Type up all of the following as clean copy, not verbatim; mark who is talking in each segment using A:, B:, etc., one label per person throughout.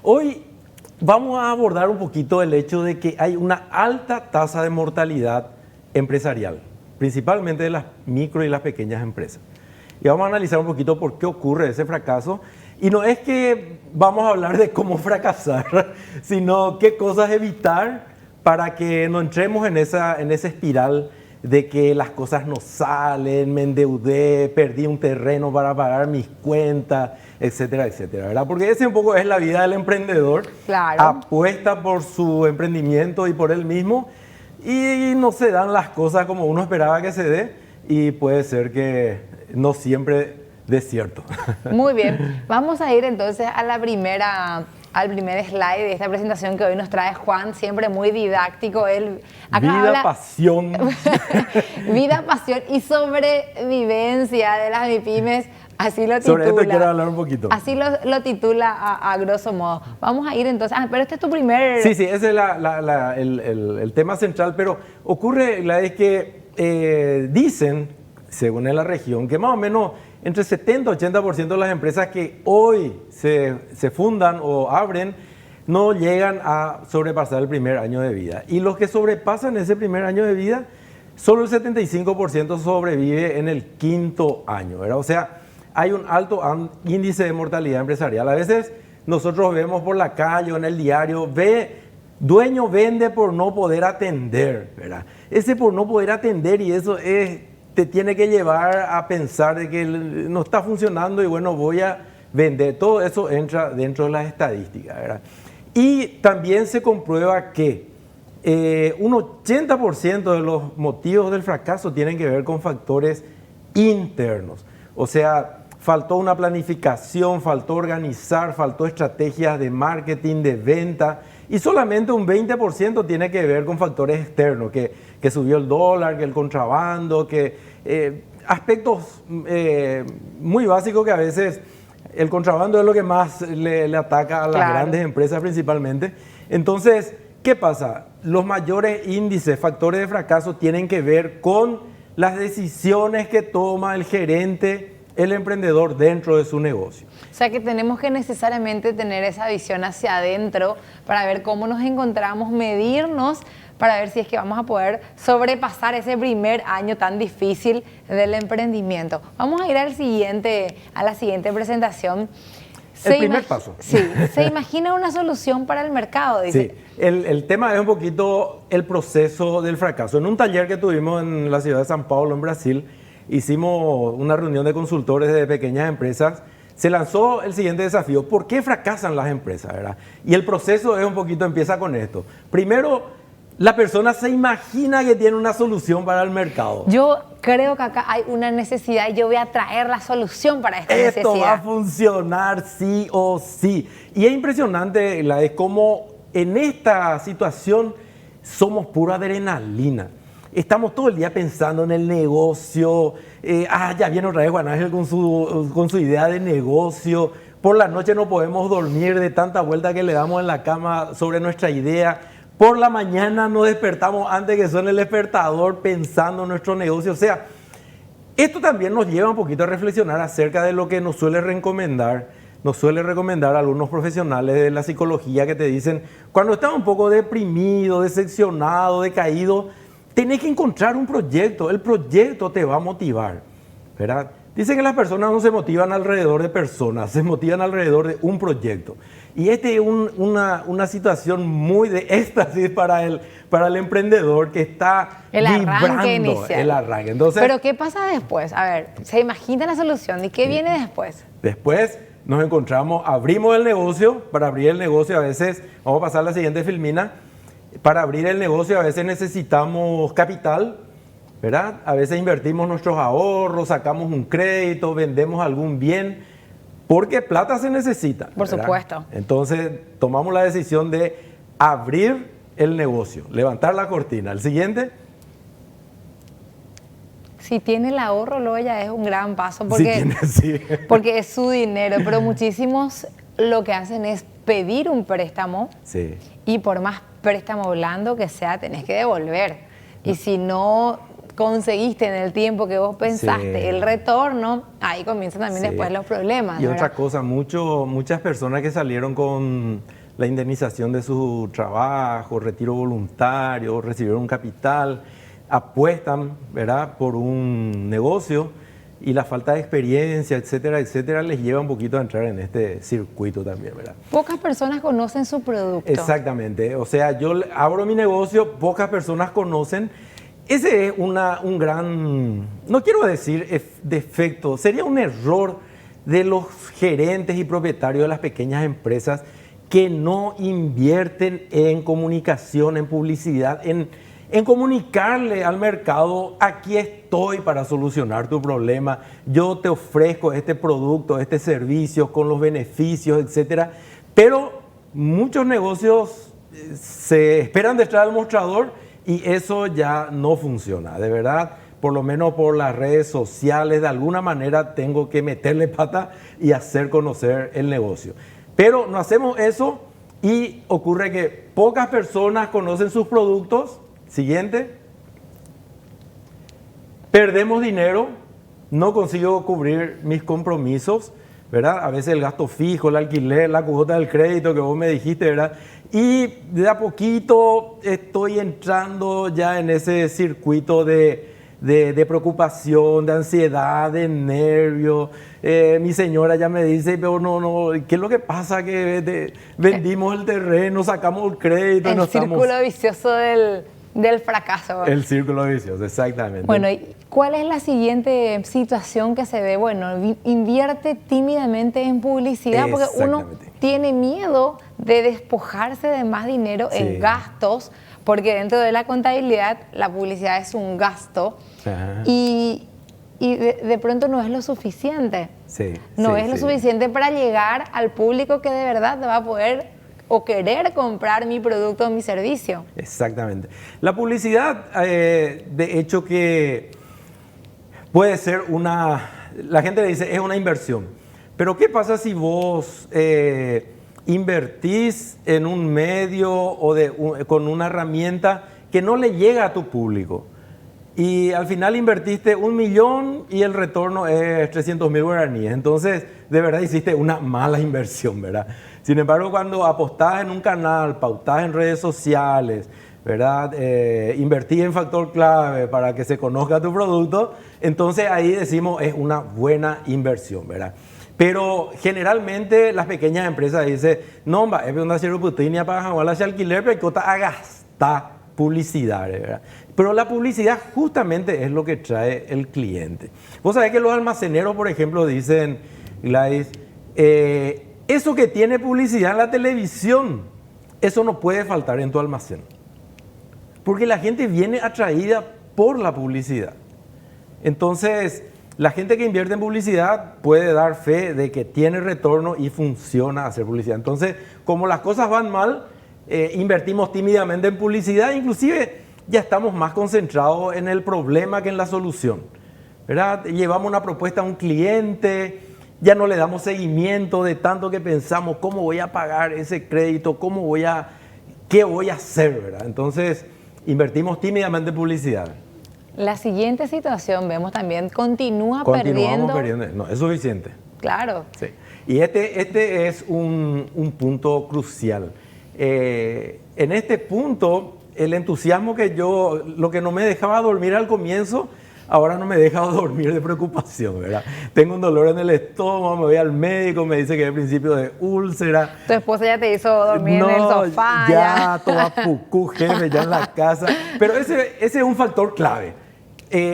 A: Hoy vamos a abordar un poquito el hecho de que hay una alta tasa de mortalidad empresarial, principalmente de las micro y las pequeñas empresas. Y vamos a analizar un poquito por qué ocurre ese fracaso. Y no es que vamos a hablar de cómo fracasar, sino qué cosas evitar para que no entremos en esa espiral de que las cosas no salen, me endeudé, perdí un terreno para pagar mis cuentas, etcétera, etcétera, ¿verdad? Porque ese un poco es la vida del emprendedor.
B: Claro.
A: Apuesta por su emprendimiento y por él mismo y no se dan las cosas como uno esperaba que se dé y puede ser que no siempre dé cierto.
B: Muy bien, vamos a ir entonces a al primer slide de esta presentación que hoy nos trae Juan, siempre muy didáctico. Él acá
A: Vida,
B: habla
A: pasión.
B: vida, pasión y sobrevivencia de las MIPYMES, así lo titula.
A: Sobre esto quiero hablar un poquito.
B: Así lo titula a grosso modo. Vamos a ir entonces, pero este es tu primer...
A: Sí, ese es el tema central, pero ocurre es que dicen, según en la región, que más o menos entre 70 y 80% de las empresas que hoy se fundan o abren no llegan a sobrepasar el primer año de vida. Y los que sobrepasan ese primer año de vida, solo el 75% sobrevive en el quinto año, ¿verdad? O sea, hay un alto índice de mortalidad empresarial. A veces nosotros vemos por la calle o en el diario, dueño vende por no poder atender, ¿verdad? Ese por no poder atender y eso te tiene que llevar a pensar de que no está funcionando y bueno, voy a vender. Todo eso entra dentro de las estadísticas, ¿verdad? Y también se comprueba que un 80% de los motivos del fracaso tienen que ver con factores internos. O sea, faltó una planificación, faltó organizar, faltó estrategias de marketing, de venta, y solamente un 20% tiene que ver con factores externos, que subió el dólar, que el contrabando, aspectos muy básicos que a veces el contrabando es lo que más le ataca a las grandes empresas principalmente. Entonces, ¿qué pasa? Los mayores índices, factores de fracaso tienen que ver con las decisiones que toma el gerente, el emprendedor dentro de su negocio.
B: O sea que tenemos que necesariamente tener esa visión hacia adentro para ver cómo nos encontramos, medirnos, para ver si es que vamos a poder sobrepasar ese primer año tan difícil del emprendimiento. Vamos a ir a la siguiente presentación.
A: El primer paso.
B: Sí, se imagina una solución para el mercado, dice.
A: Sí, el tema es un poquito el proceso del fracaso. En un taller que tuvimos en la ciudad de San Paulo, en Brasil, hicimos una reunión de consultores de pequeñas empresas. Se lanzó el siguiente desafío: ¿por qué fracasan las empresas, verdad? Y el proceso empieza con esto. Primero, la persona se imagina que tiene una solución para el mercado.
B: Yo creo que acá hay una necesidad y yo voy a traer la solución para esta necesidad.
A: Esto va a funcionar sí o sí. Y es impresionante es cómo en esta situación somos pura adrenalina. Estamos todo el día pensando en el negocio. Ya viene otra vez Juan Ángel con su idea de negocio. Por la noche no podemos dormir de tanta vuelta que le damos en la cama sobre nuestra idea. Por la mañana nos despertamos antes que suene el despertador pensando en nuestro negocio. O sea, esto también nos lleva un poquito a reflexionar acerca de lo que nos suele recomendar algunos profesionales de la psicología, que te dicen, cuando estás un poco deprimido, decepcionado, decaído, tenés que encontrar un proyecto. El proyecto te va a motivar, ¿verdad? Dicen que las personas no se motivan alrededor de personas, se motivan alrededor de un proyecto. Y es una situación muy de éxtasis para el emprendedor que está vibrando el arranque. Entonces,
B: pero ¿qué pasa después? A ver, se imagina la solución. ¿Y qué viene después?
A: Después nos encontramos, abrimos el negocio. Para abrir el negocio a veces, vamos a pasar a la siguiente filmina, para abrir el negocio a veces necesitamos capital, ¿verdad? A veces invertimos nuestros ahorros, sacamos un crédito, vendemos algún bien, porque plata se necesita.
B: Por
A: ¿verdad?
B: supuesto.
A: Entonces tomamos la decisión de abrir el negocio, levantar la cortina. El siguiente.
B: Si tiene el ahorro, luego ya es un gran paso porque es su dinero, pero muchísimos lo que hacen es pedir un préstamo y por más préstamo blando que sea, tenés que devolver. Y si no conseguiste en el tiempo que vos pensaste el retorno, ahí comienzan también después los problemas.
A: Y ¿verdad? Otra cosa, muchas personas que salieron con la indemnización de su trabajo, retiro voluntario, recibieron un capital, apuestan, ¿verdad?, por un negocio y la falta de experiencia, etcétera, etcétera, les lleva un poquito a entrar en este circuito también, ¿verdad?
B: Pocas personas conocen su producto.
A: Exactamente, o sea, yo abro mi negocio, pocas personas conocen. Ese es un gran, no quiero decir defecto, sería un error de los gerentes y propietarios de las pequeñas empresas que no invierten en comunicación, en publicidad, en comunicarle al mercado: aquí estoy para solucionar tu problema, yo te ofrezco este producto, este servicio con los beneficios, etcétera. Pero muchos negocios se esperan detrás del mostrador y eso ya no funciona, de verdad. Por lo menos por las redes sociales, de alguna manera tengo que meterle pata y hacer conocer el negocio. Pero no hacemos eso y ocurre que pocas personas conocen sus productos. Siguiente. Perdemos dinero, no consigo cubrir mis compromisos, ¿verdad? A veces el gasto fijo, el alquiler, la cuota del crédito que vos me dijiste, ¿verdad? Y de a poquito estoy entrando ya en ese circuito de preocupación, de ansiedad, de nervio. Mi señora ya me dice: pero no, ¿qué es lo que pasa? Que vendimos el terreno, sacamos el crédito.
B: El círculo vicioso del fracaso.
A: El círculo vicioso, exactamente.
B: Bueno, ¿y cuál es la siguiente situación que se ve? Bueno, invierte tímidamente en publicidad porque uno tiene miedo de despojarse de más dinero en gastos, porque dentro de la contabilidad la publicidad es un gasto. Ajá. Y de pronto no es lo suficiente. No es lo suficiente para llegar al público que de verdad te va a poder o querer comprar mi producto o mi servicio. Exactamente.
A: La publicidad, de hecho, que puede ser la gente le dice, es una inversión. Pero ¿qué pasa si vos invertís en un medio o con una herramienta que no le llega a tu público? Y al final invertiste 1 millón y el retorno es 300.000 guaraníes. Entonces, de verdad hiciste una mala inversión, ¿verdad? Sin embargo, cuando apostás en un canal, pautás en redes sociales, ¿verdad? Invertís en factor clave para que se conozca tu producto, entonces ahí decimos es una buena inversión, ¿verdad? Pero generalmente las pequeñas empresas dicen: no, es una circunstancia para jalar ese alquiler, pero hay que gastar publicidad, ¿verdad? Pero la publicidad justamente es lo que trae el cliente. Vos sabés que los almaceneros, por ejemplo, dicen, Gladys, eso que tiene publicidad en la televisión, eso no puede faltar en tu almacén. Porque la gente viene atraída por la publicidad. Entonces, la gente que invierte en publicidad puede dar fe de que tiene retorno y funciona hacer publicidad. Entonces, como las cosas van mal, invertimos tímidamente en publicidad, inclusive ya estamos más concentrados en el problema que en la solución, ¿verdad? Llevamos una propuesta a un cliente, ya no le damos seguimiento de tanto que pensamos cómo voy a pagar ese crédito, qué voy a hacer, ¿verdad? Entonces, invertimos tímidamente en publicidad.
B: La siguiente situación, vemos también, continuamos perdiendo.
A: No, es suficiente.
B: Claro.
A: Sí. Y este es un punto crucial. En este punto, el entusiasmo lo que no me dejaba dormir al comienzo, ahora no me deja dormir de preocupación, ¿verdad? Tengo un dolor en el estómago, me voy al médico, me dice que es el principio de úlcera.
B: ¿Tu esposa ya te hizo dormir en el sofá?
A: Ya, toda pucú, jefe, ya en la casa. Pero ese es un factor clave.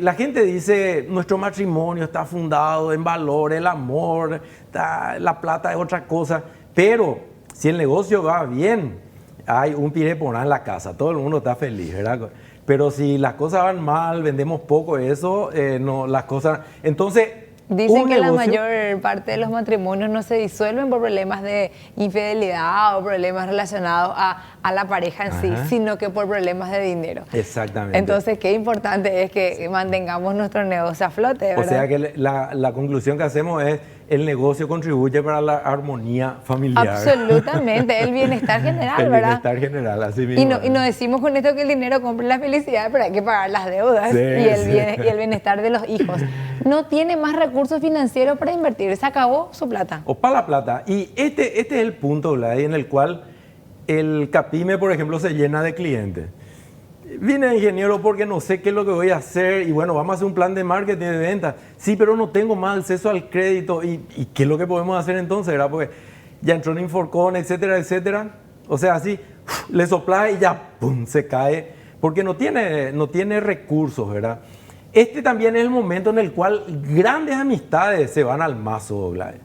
A: La gente dice, nuestro matrimonio está fundado en valor, el amor, la plata es otra cosa. Pero si el negocio va bien, hay un pireponá en la casa, todo el mundo está feliz, ¿verdad? Pero si las cosas van mal, vendemos poco, eso, no, las cosas... Entonces,
B: dicen que la mayor parte de los matrimonios no se disuelven por problemas de infidelidad o problemas relacionados a la pareja en sí, sino que por problemas de dinero.
A: Exactamente.
B: Entonces, qué importante es que mantengamos nuestro negocio a flote, ¿verdad?
A: O sea que la conclusión que hacemos es: el negocio contribuye para la armonía familiar.
B: Absolutamente, el bienestar general, ¿verdad?
A: El bienestar general, así mismo.
B: Y no decimos con esto que el dinero compre la felicidad, pero hay que pagar las deudas y el bienestar de los hijos. No tiene más recursos financieros para invertir, se acabó su plata.
A: O para la plata. Y este es el punto, Gladys, en el cual el CAPYME, por ejemplo, se llena de clientes. Vine ingeniero porque no sé qué es lo que voy a hacer y bueno, vamos a hacer un plan de marketing de venta. Sí, pero no tengo más acceso al crédito. ¿Y qué es lo que podemos hacer entonces? ¿Verdad? Porque ya entró en Inforcon, etcétera, etcétera. O sea, así le sopla y ya ¡pum!, se cae porque no tiene recursos, ¿verdad? Este también es el momento en el cual grandes amistades se van al mazo, Gladys.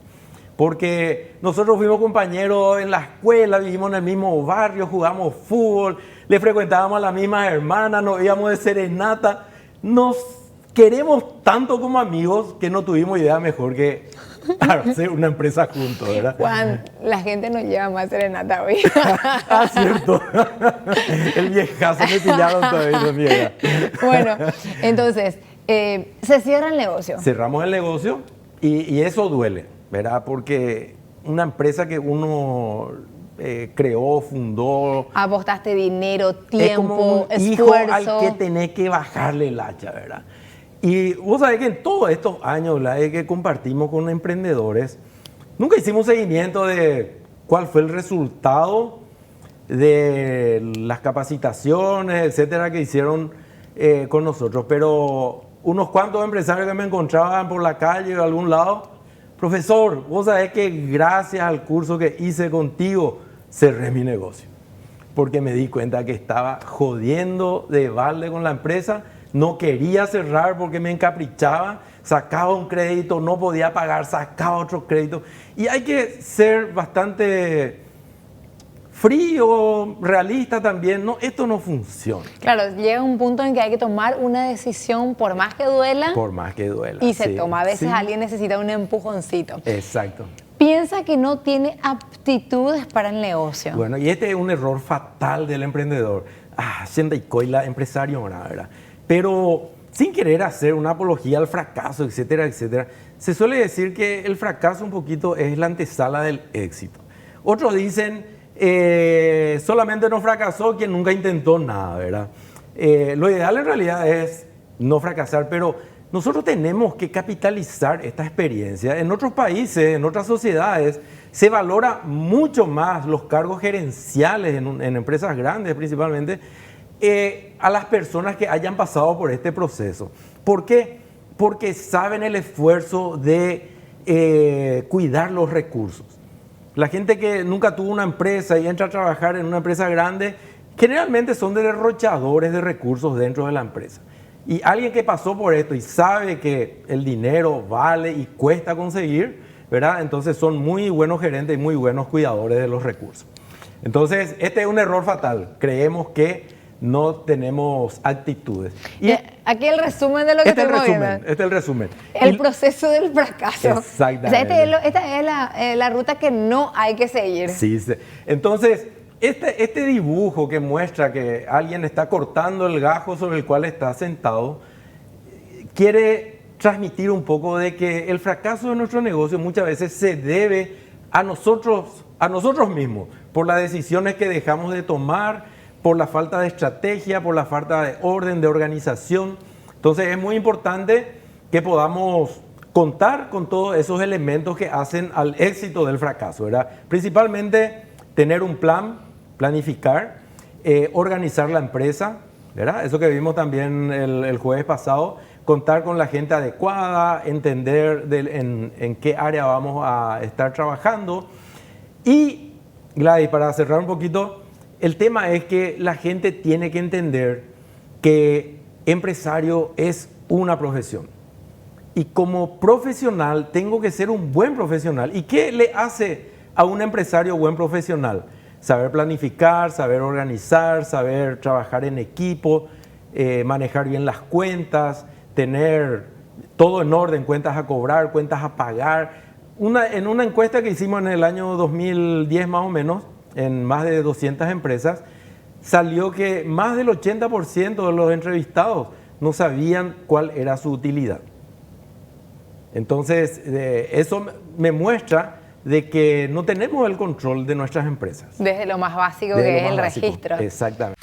A: Porque nosotros fuimos compañeros en la escuela, vivimos en el mismo barrio, jugamos fútbol, le frecuentábamos a las mismas hermanas, nos íbamos de serenata. Nos queremos tanto como amigos que no tuvimos idea mejor que hacer una empresa juntos, ¿verdad?
B: Juan, la gente nos lleva más serenata hoy.
A: Ah, cierto. El viejazo me pillaron todavía, mierda.
B: Bueno, entonces, se cierra el negocio.
A: Cerramos el negocio y eso duele, ¿verdad? Porque una empresa que uno creó, fundó.
B: Apostaste dinero, tiempo,
A: es como un
B: esfuerzo.
A: Hijo al que tenés que bajarle el hacha, ¿verdad? Y vos sabés que en todos estos años que compartimos con emprendedores, nunca hicimos seguimiento de cuál fue el resultado de las capacitaciones, etcétera, que hicieron con nosotros. Pero unos cuantos empresarios que me encontraban por la calle o de algún lado, profesor, vos sabés que gracias al curso que hice contigo, cerré mi negocio. Porque me di cuenta que estaba jodiendo de balde con la empresa. No quería cerrar porque me encaprichaba, sacaba un crédito, no podía pagar, sacaba otro crédito. Y hay que ser bastante frío, realista también. No, esto no funciona.
B: Claro, llega un punto en que hay que tomar una decisión por más que duela.
A: Por más que duela.
B: Y se toma. A veces alguien necesita un empujoncito.
A: Exacto.
B: Piensa que no tiene aptitudes para el negocio.
A: Bueno, y este es un error fatal del emprendedor. Siendo la empresario, ¿verdad? Pero sin querer hacer una apología al fracaso, etcétera, etcétera, se suele decir que el fracaso un poquito es la antesala del éxito. Otros dicen, solamente no fracasó quien nunca intentó nada, ¿verdad? Lo ideal en realidad es no fracasar, pero nosotros tenemos que capitalizar esta experiencia. En otros países, en otras sociedades, se valora mucho más los cargos gerenciales en empresas grandes principalmente, a las personas que hayan pasado por este proceso. ¿Por qué? Porque saben el esfuerzo de cuidar los recursos. La gente que nunca tuvo una empresa y entra a trabajar en una empresa grande, generalmente son derrochadores de recursos dentro de la empresa. Y alguien que pasó por esto y sabe que el dinero vale y cuesta conseguir, ¿verdad? Entonces son muy buenos gerentes y muy buenos cuidadores de los recursos. Entonces, este es un error fatal. Creemos que no tenemos actitudes.
B: Y aquí el resumen de lo que estamos viendo.
A: Este es el resumen.
B: El proceso del fracaso.
A: Exactamente.
B: O sea, esta es la ruta que no hay que seguir.
A: Sí. Entonces, este dibujo que muestra que alguien está cortando el gajo sobre el cual está sentado, quiere transmitir un poco de que el fracaso de nuestro negocio muchas veces se debe a nosotros mismos, por las decisiones que dejamos de tomar, por la falta de estrategia, por la falta de orden, de organización. Entonces es muy importante que podamos contar con todos esos elementos que hacen al éxito del fracaso, ¿verdad? Principalmente tener un plan, planificar, organizar la empresa, ¿verdad? Eso que vimos también el jueves pasado, contar con la gente adecuada, entender en qué área vamos a estar trabajando. Y, Gladys, para cerrar un poquito, el tema es que la gente tiene que entender que empresario es una profesión. Y como profesional tengo que ser un buen profesional. ¿Y qué le hace a un empresario buen profesional? Saber planificar, saber organizar, saber trabajar en equipo, manejar bien las cuentas, tener todo en orden, cuentas a cobrar, cuentas a pagar. En una encuesta que hicimos en el año 2010 más o menos, en más de 200 empresas, salió que más del 80% de los entrevistados no sabían cuál era su utilidad. Entonces, eso me muestra de que no tenemos el control de nuestras empresas.
B: Desde lo más básico que es el registro.
A: Exactamente.